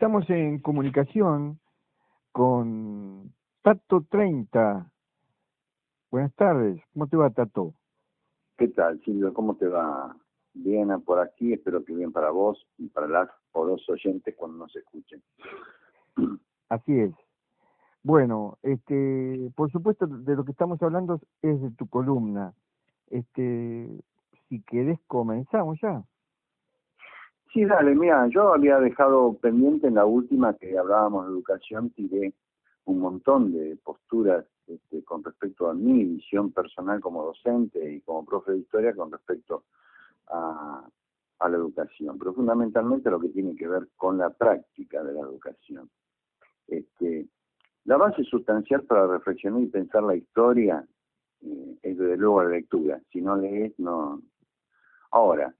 estamos en comunicación con Tato 30. Buenas tardes, ¿cómo te va, Tato? ¿Qué tal, Silvio? ¿Cómo te va? Bien por aquí, espero que bien para vos y para las o los oyentes cuando nos escuchen. Así es. Bueno, por supuesto, de lo que estamos hablando es de tu columna. Si querés, comenzamos ya. Sí, dale, mira, yo había dejado pendiente en la última que hablábamos de educación, tiré un montón de posturas con respecto a mi visión personal como docente y como profe de historia con respecto a la educación, pero fundamentalmente lo que tiene que ver con la práctica de la educación. La base sustancial para reflexionar y pensar la historia es desde luego la lectura. Si no lees, no. Ahora,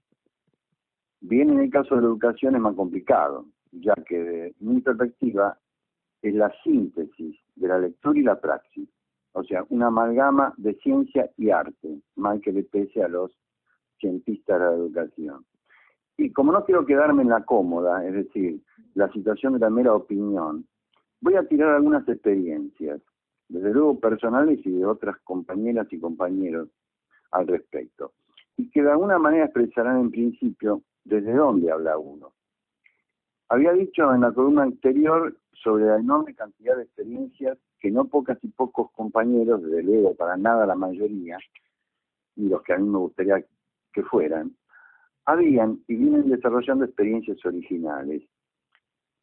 bien en el caso de la educación es más complicado, ya que de mi perspectiva es la síntesis de la lectura y la praxis. O sea, una amalgama de ciencia y arte, mal que le pese a los cientistas de la educación. Y como no quiero quedarme en la cómoda, es decir, la situación de la mera opinión, voy a tirar algunas experiencias, desde luego personales y de otras compañeras y compañeros al respecto, y que de alguna manera expresarán en principio desde dónde habla uno. Había dicho en la columna anterior sobre la enorme cantidad de experiencias que no pocas y pocos compañeros, desde luego para nada la mayoría, y los que a mí me gustaría que fueran, habían y vienen desarrollando experiencias originales.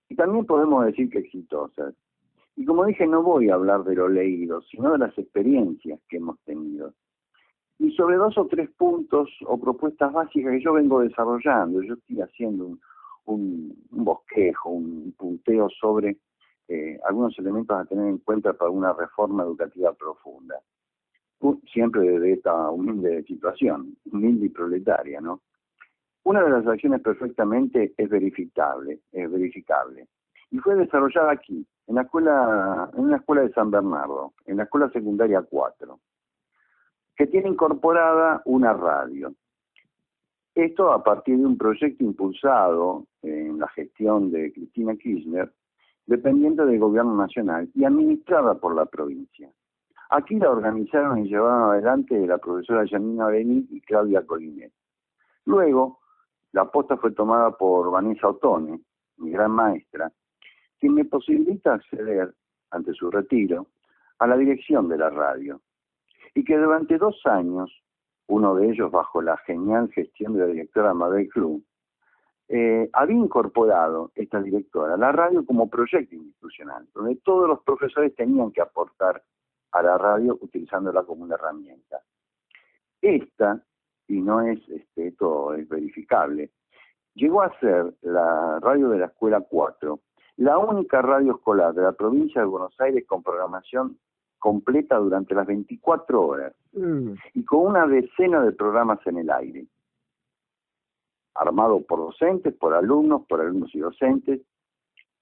Y también podemos decir que exitosas. Y como dije, no voy a hablar de lo leído, sino de las experiencias que hemos tenido. Y sobre 2 o 3 puntos o propuestas básicas que yo vengo desarrollando, yo estoy haciendo un bosquejo, un punteo sobre algunos elementos a tener en cuenta para una reforma educativa profunda. Siempre desde esta humilde situación, humilde y proletaria, ¿no? Una de las acciones perfectamente es verificable. Y fue desarrollada aquí, en una escuela de San Bernardo, en la escuela secundaria 4, que tiene incorporada una radio. Esto a partir de un proyecto impulsado en la gestión de Cristina Kirchner, dependiente del gobierno nacional y administrada por la provincia. Aquí la organizaron y llevaron adelante la profesora Janina Beni y Claudia Colinet. Luego, la posta fue tomada por Vanessa Ottone, mi gran maestra, quien me posibilita acceder, ante su retiro, a la dirección de la radio. Y que durante 2 años, uno de ellos bajo la genial gestión de la directora Mabel Club, había incorporado esta directora a la radio como proyecto institucional, donde todos los profesores tenían que aportar a la radio utilizándola como una herramienta. Esta, y no es esto es verificable, llegó a ser la radio de la Escuela 4, la única radio escolar de la provincia de Buenos Aires con programación completa durante las 24 horas y con una decena de programas en el aire, armado por docentes, por alumnos y docentes.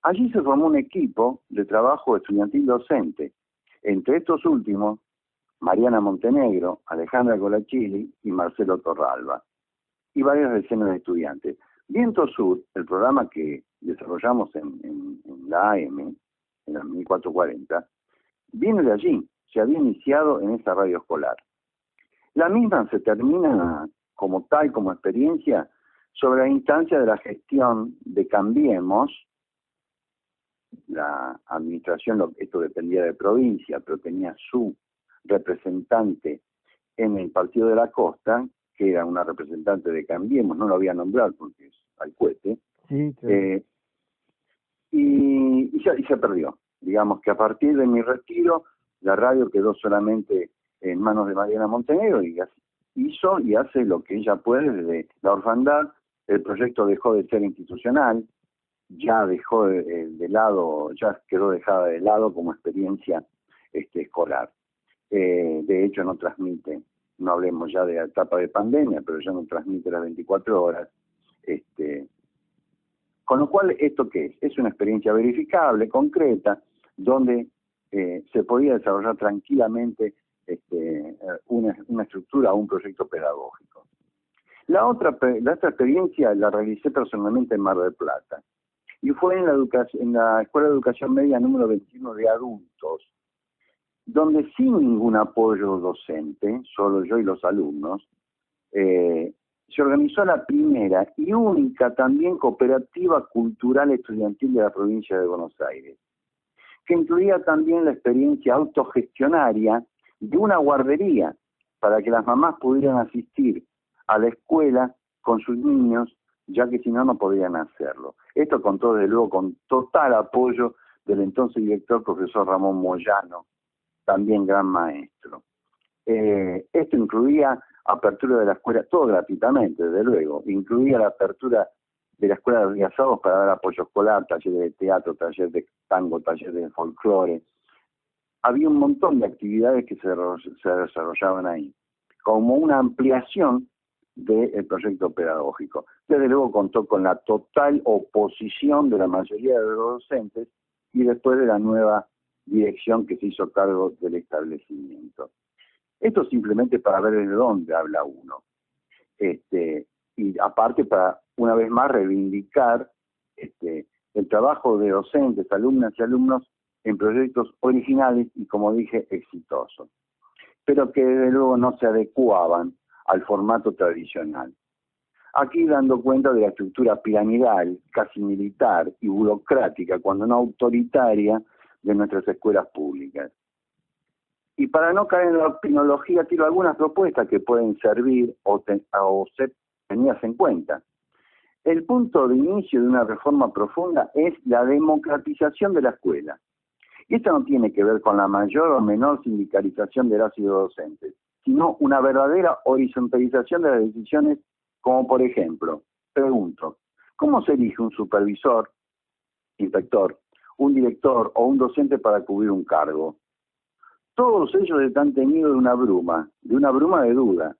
Allí se formó un equipo de trabajo estudiantil docente, entre estos últimos Mariana Montenegro, Alejandra Colachili y Marcelo Torralba, y varias decenas de estudiantes. Viento Sur, el programa que desarrollamos en la AM, en la 1440, viene de allí, se había iniciado en esa radio escolar. La misma se termina como tal, como experiencia, sobre la instancia de la gestión de Cambiemos. La administración, esto dependía de provincia, pero tenía su representante en el Partido de la Costa, que era una representante de Cambiemos, no lo voy a nombrar porque es al cohete, Sí, claro. y se perdió. Digamos que a partir de mi retiro, la radio quedó solamente en manos de Mariana Montenegro y hizo y hace lo que ella puede desde la orfandad. El proyecto dejó de ser institucional, ya dejó de lado, ya quedó dejada de lado como experiencia escolar. De hecho no transmite, no hablemos ya de la etapa de pandemia, pero ya no transmite las 24 horas. Con lo cual, ¿esto qué es? Es una experiencia verificable, concreta, donde se podía desarrollar tranquilamente una estructura o un proyecto pedagógico. La otra experiencia la realicé personalmente en Mar del Plata. y fue en la Escuela de Educación Media número 21 de adultos, donde sin ningún apoyo docente, solo yo y los alumnos, se organizó la primera y única también cooperativa cultural estudiantil de la provincia de Buenos Aires, que incluía también la experiencia autogestionaria de una guardería para que las mamás pudieran asistir a la escuela con sus niños, ya que si no, no podían hacerlo. Esto contó desde luego con total apoyo del entonces director profesor Ramón Moyano, también gran maestro. Esto incluía apertura de la escuela, todo gratuitamente, desde luego, incluía la apertura de la escuela de los días sábados para dar apoyo escolar, talleres de teatro, talleres de tango, talleres de folclore. Había un montón de actividades que se desarrollaban ahí, como una ampliación del proyecto pedagógico. Desde luego contó con la total oposición de la mayoría de los docentes y después de la nueva dirección que se hizo cargo del establecimiento. Esto simplemente para ver de dónde habla uno. Y aparte para, una vez más, reivindicar el trabajo de docentes, alumnas y alumnos en proyectos originales y, como dije, exitosos, pero que desde luego no se adecuaban al formato tradicional. Aquí dando cuenta de la estructura piramidal, casi militar y burocrática, cuando no autoritaria, de nuestras escuelas públicas. Y para no caer en la opinología, tiro algunas propuestas que pueden servir o ser tenidas en cuenta. El punto de inicio de una reforma profunda es la democratización de la escuela. Y esto no tiene que ver con la mayor o menor sindicalización de las y los docentes, sino una verdadera horizontalización de las decisiones, como por ejemplo, pregunto, ¿cómo se elige un supervisor, inspector, un director o un docente para cubrir un cargo? Todos ellos están tenidos de una bruma de duda.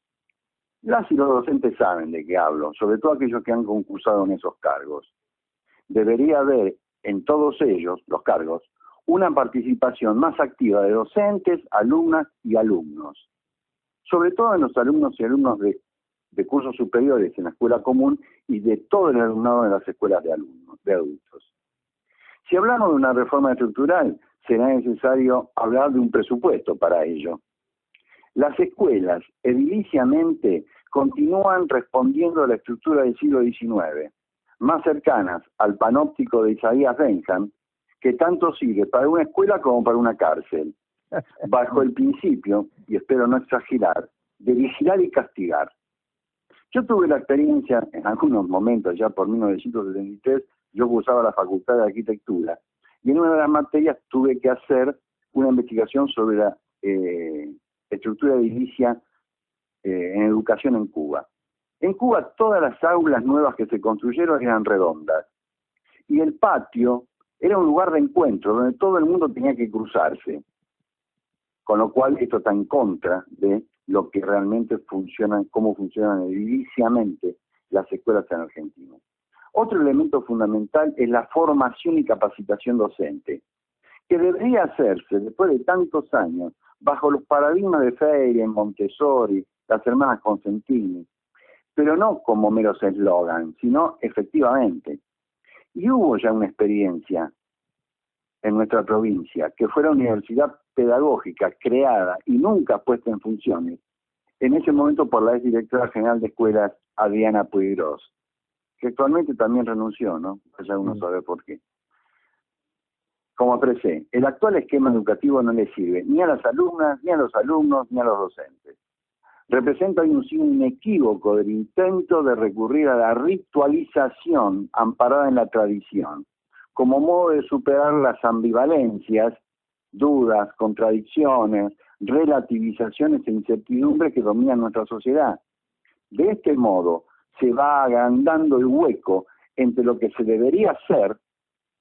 Las y los docentes saben de qué hablo, sobre todo aquellos que han concursado en esos cargos. Debería haber en todos ellos, los cargos, una participación más activa de docentes, alumnas y alumnos. Sobre todo en los alumnos y alumnos de cursos superiores en la escuela común y de todo el alumnado de las escuelas de adultos. Si hablamos de una reforma estructural, será necesario hablar de un presupuesto para ello. Las escuelas ediliciamente continúan respondiendo a la estructura del siglo XIX, más cercanas al panóptico de Isaías Bentham, que tanto sirve para una escuela como para una cárcel, bajo el principio, y espero no exagerar, de vigilar y castigar. Yo tuve la experiencia, en algunos momentos, ya por 1973, yo cursaba la Facultad de Arquitectura, y en una de las materias tuve que hacer una investigación sobre la estructura edilicia en educación en Cuba. En Cuba todas las aulas nuevas que se construyeron eran redondas, y el patio era un lugar de encuentro donde todo el mundo tenía que cruzarse, con lo cual esto está en contra de lo que realmente funcionan, cómo funcionan ediliciamente las escuelas en Argentina. Otro elemento fundamental es la formación y capacitación docente, que debería hacerse después de tantos años bajo los paradigmas de Freire, Montessori, las hermanas Consentini, pero no como meros eslogan, sino efectivamente. Y hubo ya una experiencia en nuestra provincia, que fue la Universidad Pedagógica creada y nunca puesta en funciones, en ese momento por la exdirectora general de escuelas, Adriana Puigros, que actualmente también renunció, ¿no? Ya uno sabe por qué. Como expresé, el actual esquema educativo no le sirve ni a las alumnas, ni a los alumnos, ni a los docentes. Representa un signo inequívoco del intento de recurrir a la ritualización amparada en la tradición, como modo de superar las ambivalencias, dudas, contradicciones, relativizaciones e incertidumbres que dominan nuestra sociedad. De este modo, se va agrandando el hueco entre lo que se debería hacer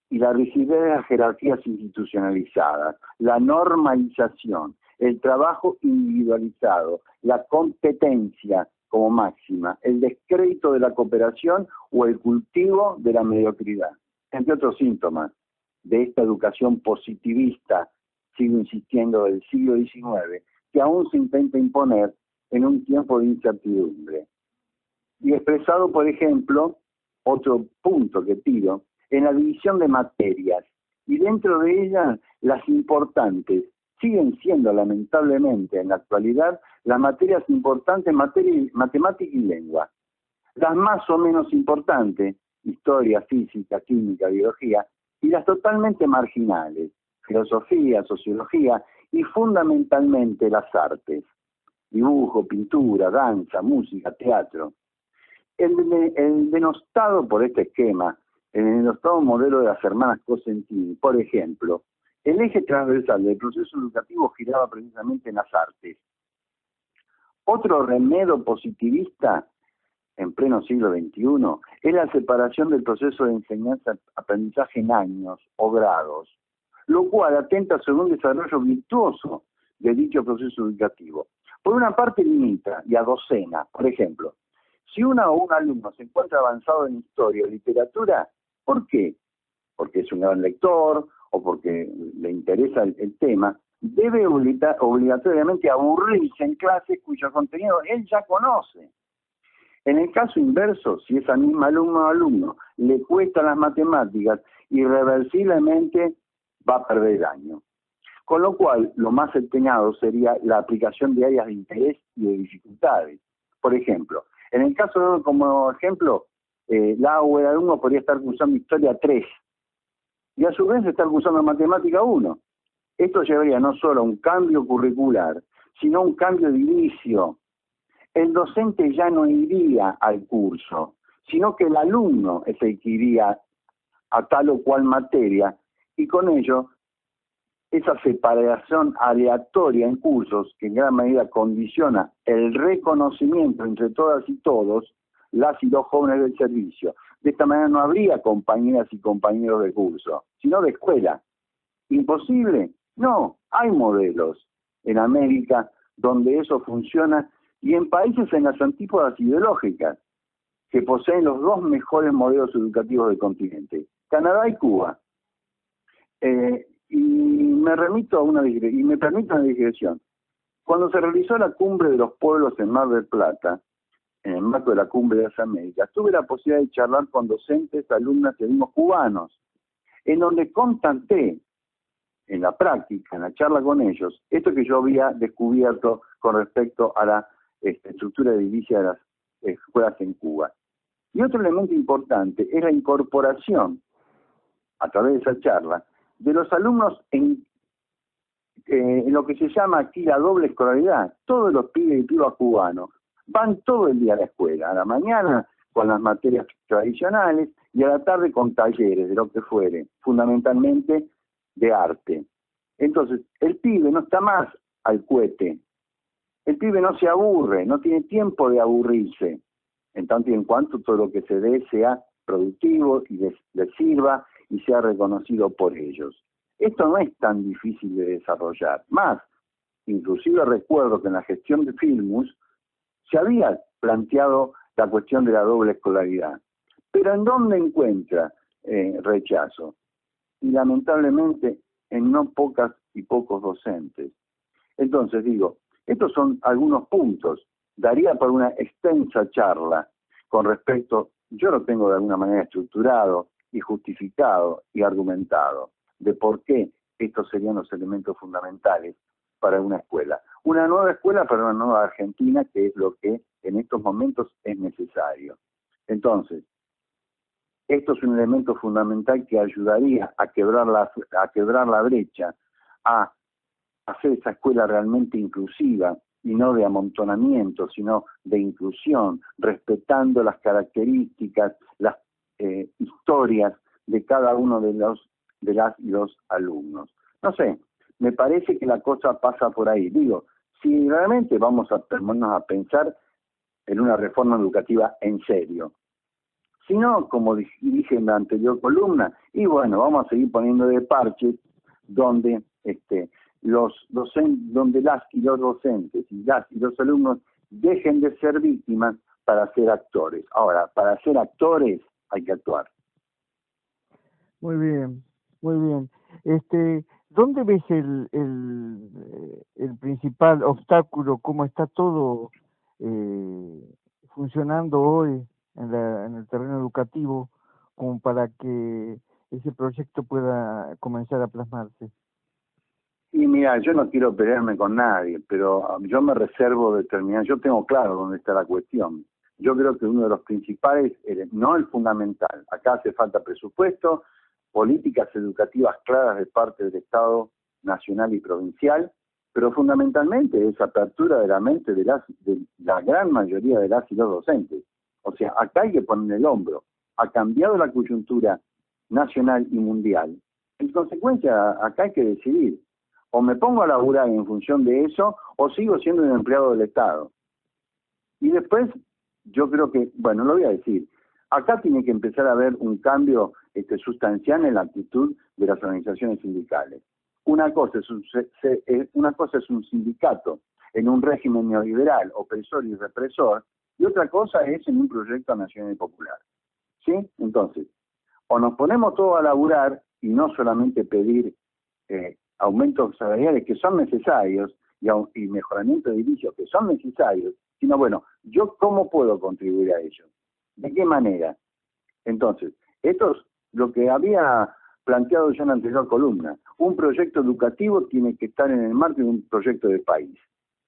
y la rigidez de las jerarquías institucionalizadas, la normalización, el trabajo individualizado, la competencia como máxima, el descrédito de la cooperación o el cultivo de la mediocridad, entre otros síntomas de esta educación positivista, sigo insistiendo, del siglo XIX, que aún se intenta imponer en un tiempo de incertidumbre. Y expresado, por ejemplo, otro punto que tiro, en la división de materias, y dentro de ellas las importantes siguen siendo lamentablemente en la actualidad las materias importantes, matemática y lengua. Las más o menos importantes, historia, física, química, biología, y las totalmente marginales, filosofía, sociología y fundamentalmente las artes, dibujo, pintura, danza, música, teatro. El denostado por este esquema, el denostado modelo de las hermanas Cosentini, por ejemplo, el eje transversal del proceso educativo giraba precisamente en las artes. Otro remedio positivista en pleno siglo XXI es la separación del proceso de enseñanza-aprendizaje en años o grados, lo cual atenta sobre un desarrollo virtuoso de dicho proceso educativo. Por una parte limita y adocena, por ejemplo, si una o un alumno se encuentra avanzado en historia o literatura, ¿por qué? Porque es un gran lector o porque le interesa el tema, debe obligatoriamente aburrirse en clases cuyo contenido él ya conoce. En el caso inverso, si esa misma alumno o alumno le cuesta las matemáticas, irreversiblemente va a perder el año. Con lo cual, lo más empeñado sería la aplicación de áreas de interés y de dificultades. Por ejemplo, en el caso, como ejemplo, la o el alumno podría estar cursando historia 3 y a su vez estar cursando matemática 1. Esto llevaría no solo a un cambio curricular, sino a un cambio de inicio. El docente ya no iría al curso, sino que el alumno es el que iría a tal o cual materia, y con ello esa separación aleatoria en cursos, que en gran medida condiciona el reconocimiento entre todas y todos, las y los jóvenes del servicio. De esta manera no habría compañeras y compañeros de curso, sino de escuela. ¿Imposible? No, hay modelos en América donde eso funciona y en países en las antípodas ideológicas que poseen los dos mejores modelos educativos del continente, Canadá y Cuba. Y me remito a y me permito una digresión. Cuando se realizó la cumbre de los pueblos en Mar del Plata, en el marco de la cumbre de las Américas, tuve la posibilidad de charlar con docentes, alumnas y alumnos cubanos, en donde constaté en la práctica, en la charla con ellos, esto que yo había descubierto con respecto a la estructura edilicia de las escuelas en Cuba. Y otro elemento importante es la incorporación, a través de esa charla, de los alumnos en lo que se llama aquí la doble escolaridad. Todos los pibes y pibas cubanos van todo el día a la escuela, a la mañana con las materias tradicionales y a la tarde con talleres, de lo que fuere, fundamentalmente de arte. Entonces, el pibe no está más al cohete, el pibe no se aburre, no tiene tiempo de aburrirse, en tanto y en cuanto todo lo que se dé sea productivo y les sirva y sea reconocido por ellos. Esto no es tan difícil de desarrollar. Más, inclusive recuerdo que en la gestión de Filmus se había planteado la cuestión de la doble escolaridad. Pero ¿en dónde encuentra rechazo? Y lamentablemente en no pocas y pocos docentes. Entonces digo, estos son algunos puntos. Daría para una extensa charla con respecto, yo lo tengo de alguna manera estructurado y justificado y argumentado, de por qué estos serían los elementos fundamentales para una escuela. Una nueva escuela para una nueva Argentina, que es lo que en estos momentos es necesario. Entonces, esto es un elemento fundamental que ayudaría a quebrar la brecha, a hacer esa escuela realmente inclusiva y no de amontonamiento, sino de inclusión, respetando las características, las historias de cada uno de las y los alumnos. No sé, me parece que la cosa pasa por ahí. Digo, si realmente vamos a ponernos a pensar en una reforma educativa en serio, si no, como dije en la anterior columna, y bueno, vamos a seguir poniendo de parches donde donde las y los docentes y las y los alumnos dejen de ser víctimas para ser actores. Ahora, para ser actores hay que actuar. Muy bien, muy bien. ¿Dónde ves el principal obstáculo? ¿Cómo está todo funcionando hoy en el terreno educativo? como para que ese proyecto pueda comenzar a plasmarse? Y mira, yo no quiero pelearme con nadie, pero yo me reservo determinar, yo tengo claro dónde está la cuestión. Yo creo que uno de los principales, no el fundamental, acá hace falta presupuesto, políticas educativas claras de parte del Estado nacional y provincial, pero fundamentalmente es apertura de la mente de la gran mayoría de las y los docentes. O sea, acá hay que poner el hombro. Ha cambiado la coyuntura nacional y mundial. En consecuencia, acá hay que decidir. O me pongo a laburar en función de eso, o sigo siendo un empleado del Estado. Y después, yo creo que, bueno, lo voy a decir, acá tiene que empezar a haber un cambio sustancial en la actitud de las organizaciones sindicales. Una cosa es un sindicato en un régimen neoliberal, opresor y represor, y otra cosa es en un proyecto nacional y popular. ¿Sí? Entonces, o nos ponemos todos a laburar y no solamente pedir aumentos salariales que son necesarios y mejoramiento de edilicios que son necesarios, sino bueno, ¿yo cómo puedo contribuir a ello? ¿De qué manera? Entonces, esto es lo que había planteado yo en la anterior columna. Un proyecto educativo tiene que estar en el marco de un proyecto de país.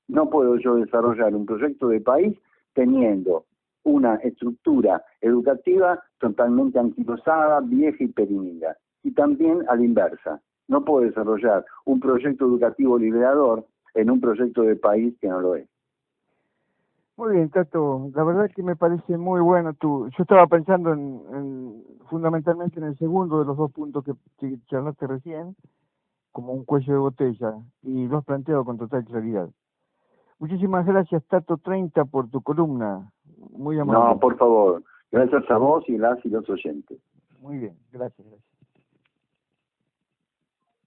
No puedo yo desarrollar un proyecto de país teniendo una estructura educativa totalmente anquilosada, vieja y perimida. Y también a la inversa. No puedo desarrollar un proyecto educativo liberador en un proyecto de país que no lo es. Muy bien, Tato, la verdad que me parece muy bueno yo estaba pensando fundamentalmente en el segundo de los dos puntos que charlaste recién, como un cuello de botella, y lo has planteado con total claridad. Muchísimas gracias, Tato 30, por tu columna, muy amable. No, por favor, gracias a vos y las y los oyentes. Muy bien, gracias.